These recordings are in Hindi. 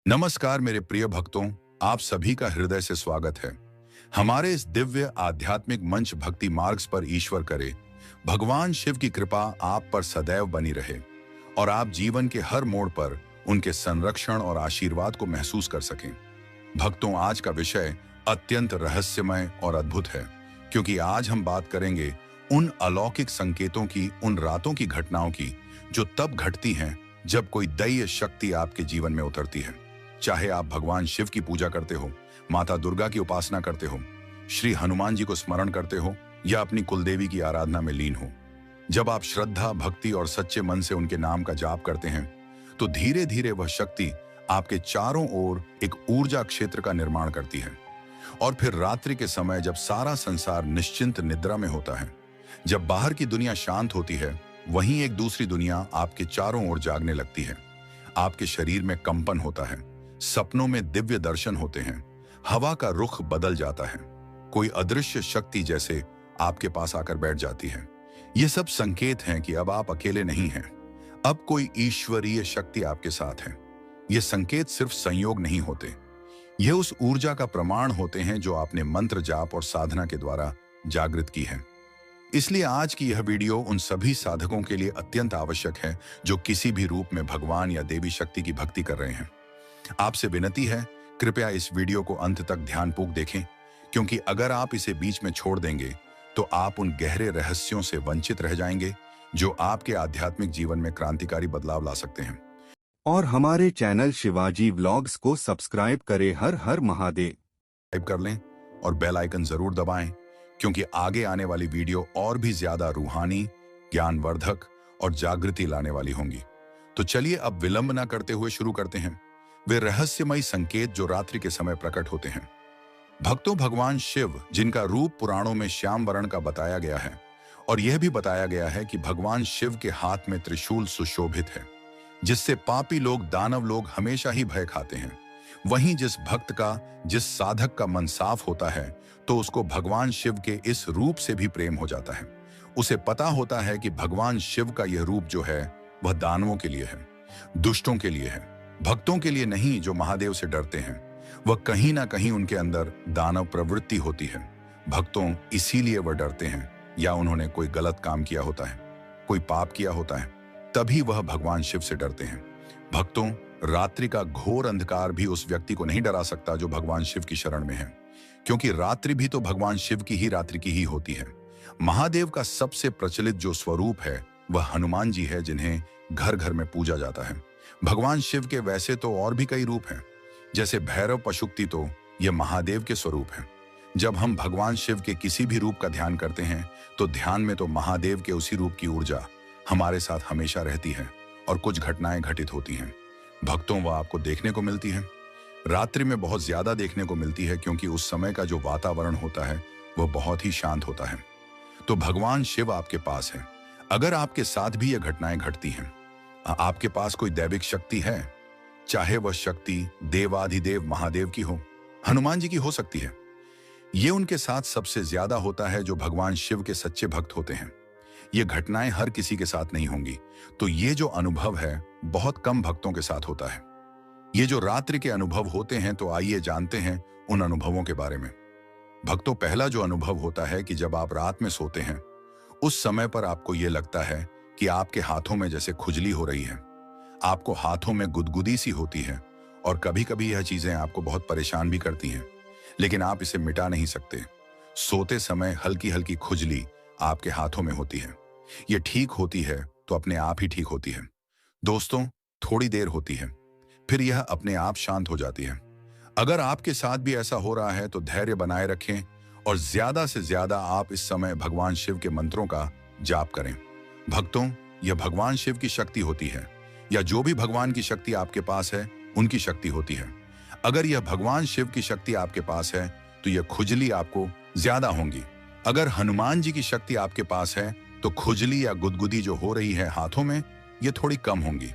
नमस्कार मेरे प्रिय भक्तों, आप सभी का हृदय से स्वागत है। हमारे इस दिव्य आध्यात्मिक मंच भक्ति मार्ग पर ईश्वर करे भगवान शिव की कृपा आप पर सदैव बनी रहे और आप जीवन के हर मोड़ पर उनके संरक्षण और आशीर्वाद को महसूस कर सकें। भक्तों, आज का विषय अत्यंत रहस्यमय और अद्भुत है, क्योंकि आज हम बात करेंगे उन अलौकिक संकेतों की, उन रातों की घटनाओं की जो तब घटती हैं जब कोई दैवीय शक्ति आपके जीवन में उतरती है। चाहे आप भगवान शिव की पूजा करते हो, माता दुर्गा की उपासना करते हो, श्री हनुमान जी को स्मरण करते हो या अपनी कुलदेवी की आराधना में लीन हो, जब आप श्रद्धा, भक्ति और सच्चे मन से उनके नाम का जाप करते हैं तो धीरे धीरे वह शक्ति आपके चारों ओर एक ऊर्जा क्षेत्र का निर्माण करती है। और फिर रात्रि के समय जब सारा संसार निश्चिंत निद्रा में होता है, जब बाहर की दुनिया शांत होती है, वहीं एक दूसरी दुनिया आपके चारों ओर जागने लगती है। आपके शरीर में कंपन होता है, सपनों में दिव्य दर्शन होते हैं, हवा का रुख बदल जाता है, कोई अदृश्य शक्ति जैसे आपके पास आकर बैठ जाती है। ये सब संकेत हैं कि अब आप अकेले नहीं हैं, अब कोई ईश्वरीय शक्ति आपके साथ है। ये संकेत सिर्फ संयोग नहीं होते, ये उस ऊर्जा का प्रमाण होते हैं जो आपने मंत्र जाप और साधना के द्वारा जागृत की है। इसलिए आज की यह वीडियो उन सभी साधकों के लिए अत्यंत आवश्यक है जो किसी भी रूप में भगवान या देवी शक्ति की भक्ति कर रहे हैं। आपसे विनती है, कृपया इस वीडियो को अंत तक ध्यानपूर्वक देखें, क्योंकि अगर आप इसे बीच में छोड़ देंगे तो आप उन गहरे रहस्यों से वंचित रह जाएंगे जो आपके आध्यात्मिक जीवन में क्रांतिकारी बदलाव ला सकते हैं। और हमारे चैनल शिवाजी व्लॉग्स को सब्सक्राइब करें। हर हर महादेव टाइप कर लें और बेल आइकन जरूर दबाएं, क्योंकि आगे आने वाली वीडियो और भी ज्यादा रूहानी, ज्ञानवर्धक और जागृति लाने वाली होंगी। तो चलिए अब विलंब न करते हुए शुरू करते हैं वे रहस्यमयी संकेत जो रात्रि के समय प्रकट होते हैं। भक्तों, भगवान शिव, जिनका रूप पुराणों में श्याम वर्ण का बताया गया है और यह भी बताया गया है कि भगवान शिव के हाथ में त्रिशूल सुशोभित है, जिससे पापी लोग, दानव लोग हमेशा ही भय खाते हैं। वहीं जिस भक्त का, जिस साधक का मन साफ होता है तो उसको भगवान शिव के इस रूप से भी प्रेम हो जाता है। उसे पता होता है कि भगवान शिव का यह रूप जो है वह दानवों के लिए है, दुष्टों के लिए है, भक्तों के लिए नहीं जो महादेव से डरते हैं। वह कहीं ना कहीं उनके अंदर दानव प्रवृत्ति होती है। भक्तों, इसीलिए वह डरते हैं, या उन्होंने कोई गलत काम किया होता है, कोई पाप किया होता है, तभी वह भगवान शिव से डरते हैं। भक्तों, रात्रि का घोर अंधकार भी उस व्यक्ति को नहीं डरा सकता जो भगवान शिव की शरण में है, क्योंकि रात्रि भी तो भगवान शिव की ही रात्रि की ही होती है। महादेव का सबसे प्रचलित जो स्वरूप है वह हनुमान जी है, जिन्हें घर घर में पूजा जाता है। भगवान शिव के वैसे तो और भी कई रूप हैं, जैसे भैरव पशुपति, तो ये महादेव के स्वरूप हैं। जब हम भगवान शिव के किसी भी रूप का ध्यान करते हैं तो ध्यान में तो महादेव के उसी रूप की ऊर्जा हमारे साथ हमेशा रहती है और कुछ घटनाएं घटित होती हैं। भक्तों, वह आपको देखने को मिलती है, रात्रि में बहुत ज्यादा देखने को मिलती है, क्योंकि उस समय का जो वातावरण होता है वह बहुत ही शांत होता है। तो भगवान शिव आपके पास है। अगर आपके साथ भी ये घटनाएं घटती हैं, आपके पास कोई दैविक शक्ति है, चाहे वह शक्ति देवाधिदेव महादेव की हो, हनुमान जी की हो सकती है, ये उनके साथ सबसे ज्यादा होता है जो भगवान शिव के सच्चे भक्त होते हैं। ये घटनाएं हर किसी के साथ नहीं होंगी, तो ये जो अनुभव है बहुत कम भक्तों के साथ होता है। ये जो रात्रि के अनुभव होते हैं, तो आइए जानते हैं उन अनुभवों के बारे में। भक्तों, पहला जो अनुभव होता है कि जब आप रात में सोते हैं, उस समय पर आपको ये लगता है कि आपके हाथों में जैसे खुजली हो रही है, आपको हाथों में गुदगुदी सी होती है, और कभी कभी यह चीजें आपको बहुत परेशान भी करती हैं, लेकिन आप इसे मिटा नहीं सकते। सोते समय हल्की हल्की खुजली आपके हाथों में होती है। ये ठीक होती है तो अपने आप ही ठीक होती है। दोस्तों, थोड़ी देर होती है, फिर यह अपने आप शांत हो जाती है। अगर आपके साथ भी ऐसा हो रहा है तो धैर्य बनाए रखें और ज्यादा से ज्यादा आप इस समय भगवान शिव के मंत्रों का जाप करें। भक्तों, यह भगवान शिव की शक्ति होती है, या जो भी भगवान की शक्ति आपके पास है उनकी शक्ति होती है। अगर यह भगवान शिव की शक्ति आपके पास है तो यह खुजली आपको ज्यादा होंगी। अगर हनुमान जी की शक्ति आपके पास है तो खुजली या गुदगुदी जो हो रही है हाथों में, ये थोड़ी कम होंगी।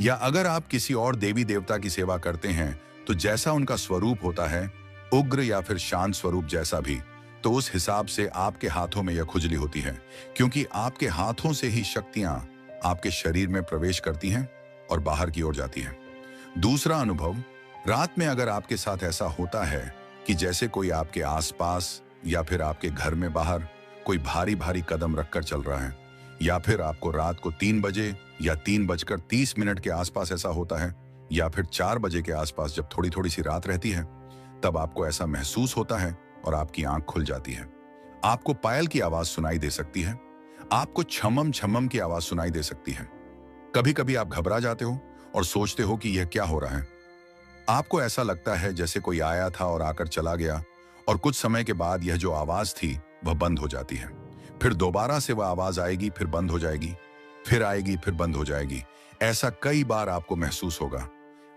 या अगर आप किसी और देवी देवता की सेवा करते हैं तो जैसा उनका स्वरूप होता है, उग्र या फिर शांत स्वरूप जैसा भी, तो उस हिसाब से आपके हाथों में यह खुजली होती है, क्योंकि आपके हाथों से ही शक्तियां आपके शरीर में प्रवेश करती हैं और बाहर की ओर जाती हैं। दूसरा अनुभव, रात में अगर आपके साथ ऐसा होता है कि जैसे कोई आपके आसपास या फिर आपके घर में बाहर कोई भारी भारी कदम रखकर चल रहा है, या फिर आपको रात को 3 बजे या 3:30 के आसपास ऐसा होता है, या फिर 4 बजे के आसपास जब थोड़ी थोड़ी सी रात रहती है, तब आपको ऐसा महसूस होता है और आपकी आंख खुल जाती है। आपको पायल की आवाज सुनाई दे सकती है, आपको छमम छमम की आवाज सुनाई दे सकती है। कभी कभी आप घबरा जाते हो और सोचते हो कि यह क्या हो रहा है। आपको ऐसा लगता है जैसे कोई आया था और आकर चला गया, और कुछ समय के बाद यह जो आवाज थी वह बंद हो जाती है। फिर दोबारा से वह आवाज आएगी, फिर बंद हो जाएगी, फिर आएगी, फिर बंद हो जाएगी। ऐसा कई बार आपको महसूस होगा।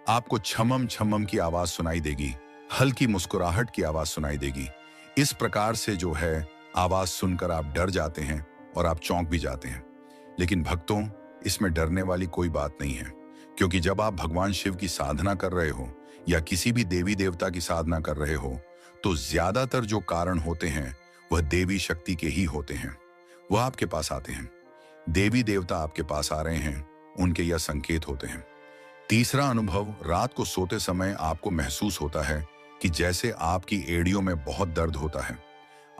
आपको छमम छमम की आवाज सुनाई देगी, हल्की मुस्कुराहट की आवाज सुनाई देगी। इस प्रकार से जो है आवाज सुनकर आप डर जाते हैं और आप चौंक भी जाते हैं। लेकिन भक्तों, इसमें डरने वाली कोई बात नहीं है, क्योंकि जब आप भगवान शिव की साधना कर रहे हो या किसी भी देवी देवता की साधना कर रहे हो, तो ज्यादातर जो कारण होते हैं वह देवी शक्ति के ही होते हैं। वह आपके पास आते हैं, देवी देवता आपके पास आ रहे हैं, उनके यह संकेत होते हैं। तीसरा अनुभव, रात को सोते समय आपको महसूस होता है कि जैसे आपकी एड़ियों में बहुत दर्द होता है।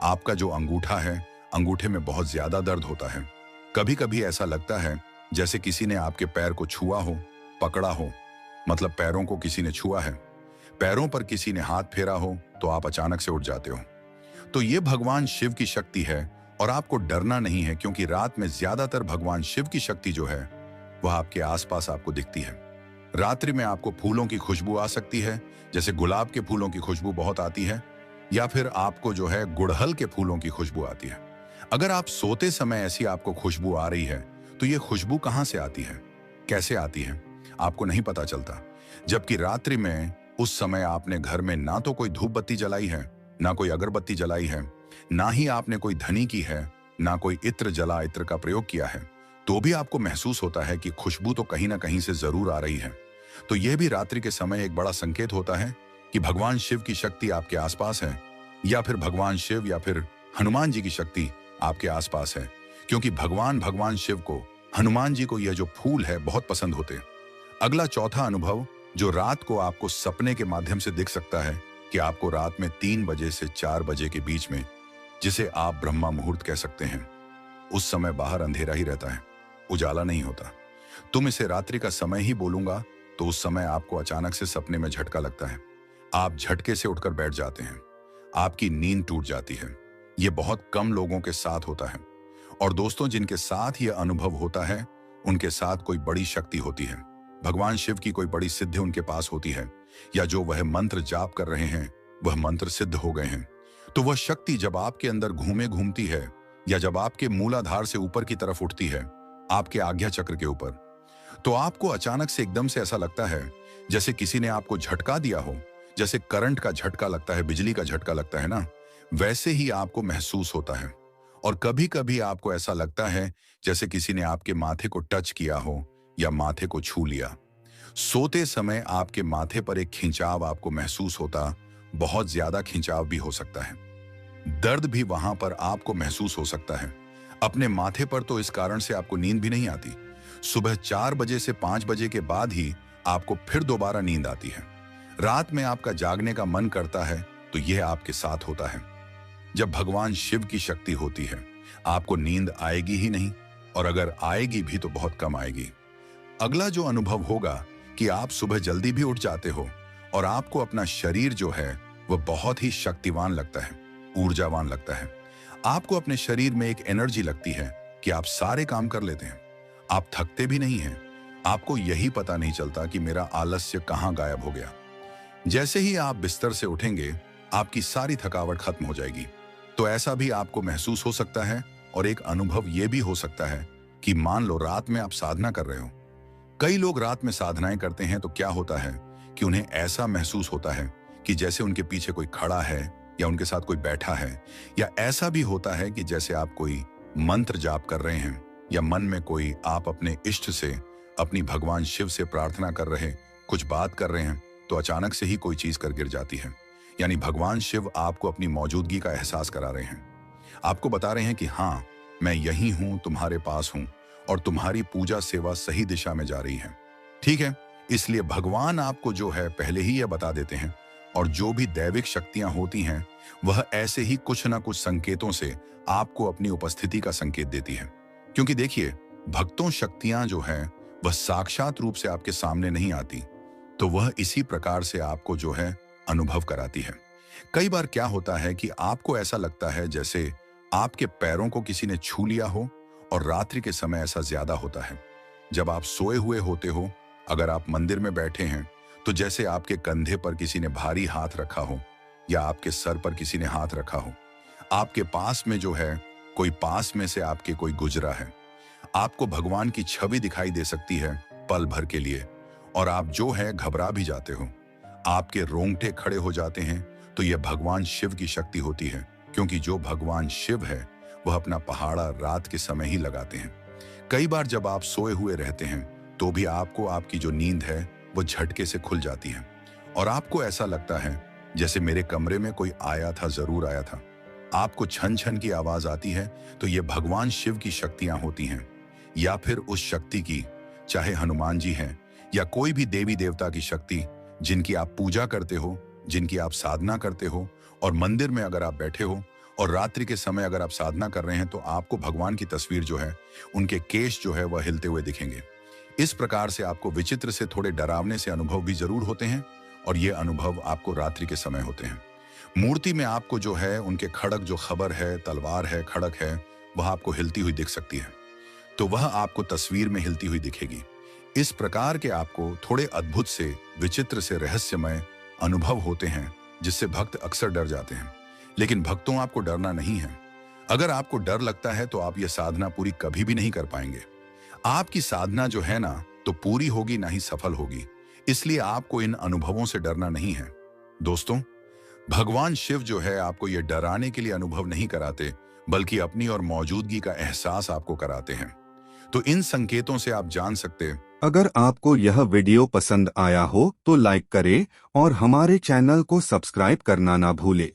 आपका जो अंगूठा है, अंगूठे में बहुत ज्यादा दर्द होता है। कभी कभी ऐसा लगता है जैसे किसी ने आपके पैर को छुआ हो, पकड़ा हो, मतलब पैरों को किसी ने छुआ है, पैरों पर किसी ने हाथ फेरा हो, तो आप अचानक से उठ जाते हो। तो ये भगवान शिव की शक्ति है और आपको डरना नहीं है, क्योंकि रात में ज्यादातर भगवान शिव की शक्ति जो है वह आपके आसपास आपको दिखती है। रात्रि में आपको फूलों की खुशबू आ सकती है, जैसे गुलाब के फूलों की खुशबू बहुत आती है, या फिर आपको जो है गुड़हल के फूलों की खुशबू आती है। अगर आप सोते समय ऐसी आपको खुशबू आ रही है, तो ये खुशबू कहां से आती है, कैसे आती है, आपको नहीं पता चलता। जबकि रात्रि में उस समय आपने घर में ना तो कोई धूप बत्ती जलाई है, ना कोई अगरबत्ती जलाई है, ना ही आपने कोई धनी की है, ना कोई इत्र जला इत्र का प्रयोग किया है, तो भी आपको महसूस होता है कि खुशबू तो कहीं ना कहीं से जरूर आ रही है। तो यह भी रात्रि के समय एक बड़ा संकेत होता है कि भगवान शिव की शक्ति आपके आसपास है, या फिर भगवान शिव या फिर हनुमान जी की शक्ति आपके आसपास है, क्योंकि भगवान शिव को, हनुमान जी को यह जो फूल है बहुत पसंद होते हैं। अगला चौथा अनुभव, जो रात को आपको सपने के माध्यम से दिख सकता है कि आपको रात में 3 बजे से 4 बजे के बीच में, जिसे आप ब्रह्मा मुहूर्त कह सकते हैं, उस समय बाहर अंधेरा ही रहता है, उजाला नहीं होता। तुम इसे रात्रि का समय ही बोलूंगा, तो उस समय आपको अचानक से सपने में झटका लगता है। आप झटके से उठकर बैठ जाते हैं, आपकी नींद टूट जाती है। यह बहुत कम लोगों के साथ होता है, और दोस्तों, जिनके साथ यह अनुभव होता है उनके साथ कोई बड़ी शक्ति होती है। भगवान शिव की कोई बड़ी सिद्धि उनके पास होती है, या जो वह मंत्र जाप कर रहे हैं वह मंत्र सिद्ध हो गए हैं। तो वह शक्ति जब आपके अंदर घूमती है, या जब आपके मूलाधार से ऊपर की तरफ उठती है, आपके आज्ञा चक्र के ऊपर, तो आपको अचानक से एकदम से ऐसा लगता है जैसे किसी ने आपको झटका दिया हो। जैसे करंट का झटका लगता है, बिजली का झटका लगता है ना, वैसे ही आपको महसूस होता है। और कभी कभी आपको ऐसा लगता है जैसे किसी ने आपके माथे को टच किया हो या माथे को छू लिया। सोते समय आपके माथे पर एक खिंचाव आपको महसूस होता, बहुत ज्यादा खिंचाव भी हो सकता है। दर्द भी वहां पर आपको महसूस हो सकता है अपने माथे पर। तो इस कारण से आपको नींद भी नहीं आती। सुबह 4 बजे से 5 बजे के बाद ही आपको फिर दोबारा नींद आती है। रात में आपका जागने का मन करता है, तो यह आपके साथ होता है। जब भगवान शिव की शक्ति होती है, आपको नींद आएगी ही नहीं, और अगर आएगी भी तो बहुत कम आएगी। अगला जो अनुभव होगा कि आप सुबह जल्दी भी उठ जाते हो, और आपको अपना शरीर जो है वह बहुत ही शक्तिवान लगता है, ऊर्जावान लगता है। आपको अपने शरीर में एक एनर्जी लगती है कि आप सारे काम कर लेते हैं, आप थकते भी नहीं हैं। आपको यही पता नहीं चलता कि मेरा आलस्य कहां गायब हो गया। जैसे ही आप बिस्तर से उठेंगे, आपकी सारी थकावट खत्म हो जाएगी। तो ऐसा भी आपको महसूस हो सकता है। और एक अनुभव यह भी हो सकता है कि मान लो रात में आप साधना कर रहे हो। कई लोग रात में साधनाएं करते हैं, तो क्या होता है कि उन्हें ऐसा महसूस होता है कि जैसे उनके पीछे कोई खड़ा है, या उनके साथ कोई बैठा है, या ऐसा भी होता है कि जैसे आप कोई मंत्र जाप कर रहे हैं, या मन में कोई आप अपने इष्ट से, अपनी भगवान शिव से प्रार्थना कर रहे, कुछ बात कर रहे हैं, तो अचानक से ही कोई चीज कर गिर जाती है। यानी भगवान शिव आपको अपनी मौजूदगी का एहसास करा रहे हैं। आपको बता रहे हैं कि हाँ, मैं यही हूं, तुम्हारे पास हूं, और तुम्हारी पूजा सेवा सही दिशा में जा रही है। ठीक है, इसलिए भगवान आपको जो है पहले ही यह बता देते हैं, और जो भी दैविक शक्तियां होती हैं वह ऐसे ही कुछ ना कुछ संकेतों से आपको अपनी उपस्थिति का संकेत देती है। क्योंकि देखिए, भक्तों शक्तियां जो है वह साक्षात रूप से आपके सामने नहीं आती, तो वह इसी प्रकार से आपको जो है अनुभव कराती है। कई बार क्या होता है कि आपको ऐसा लगता है जैसे आपके पैरों को किसी ने छू लिया हो, और रात्रि के समय ऐसा ज्यादा होता है। जब आप सोए हुए होते हो, अगर आप मंदिर में बैठे हैं, तो जैसे आपके कंधे पर किसी ने भारी हाथ रखा हो, या आपके सर पर किसी ने हाथ रखा हो। आपके पास में जो है कोई पास में से आपके कोई गुजरा है। आपको भगवान की छवि दिखाई दे सकती है पल भर के लिए, और आप जो है घबरा भी जाते हो। आपके रोंगटे खड़े हो जाते हैं, तो यह भगवान शिव की शक्ति होती है, क्योंकि जो भगवान शिव है वह अपना पहाड़ा रात के समय ही लगाते हैं। कई बार जब आप सोए हुए रहते हैं, तो भी आपको आपकी जो नींद है वो झटके से खुल जाती है, और आपको ऐसा लगता है जैसे मेरे कमरे में कोई आया था, जरूर आया था। आपको छन छन की आवाज आती है, तो ये भगवान शिव की शक्तियां होती हैं, या फिर उस शक्ति की, चाहे हनुमान जी हैं या कोई भी देवी देवता की शक्ति जिनकी आप पूजा करते हो, जिनकी आप साधना करते हो। और मंदिर में अगर आप बैठे हो और रात्रि के समय अगर आप साधना कर रहे हैं, तो आपको भगवान की तस्वीर जो है, उनके केश जो है वह हिलते हुए दिखेंगे। इस प्रकार से आपको विचित्र से थोड़े डरावने से अनुभव भी जरूर होते हैं, और ये अनुभव आपको रात्रि के समय होते हैं। मूर्ति में आपको जो है उनके खड़ग, जो खबर है, तलवार है, खड़ग है, वह आपको हिलती हुई दिख सकती है, तो वह आपको तस्वीर में हिलती हुई दिखेगी। इस प्रकार के आपको थोड़े अद्भुत से, विचित्र से, रहस्यमय अनुभव होते हैं, जिससे भक्त अक्सर डर जाते हैं। लेकिन भक्तों, आपको डरना नहीं है। अगर आपको डर लगता है तो आप यह साधना पूरी कभी भी नहीं कर पाएंगे। आपकी साधना जो है ना, तो पूरी होगी ना ही सफल होगी। इसलिए आपको इन अनुभवों से डरना नहीं है। दोस्तों, भगवान शिव जो है आपको ये डराने के लिए अनुभव नहीं कराते, बल्कि अपनी और मौजूदगी का एहसास आपको कराते हैं। तो इन संकेतों से आप जान सकते हैं। अगर आपको यह वीडियो पसंद आया हो तो लाइक करें और हमारे चैनल को सब्सक्राइब करना ना भूलें।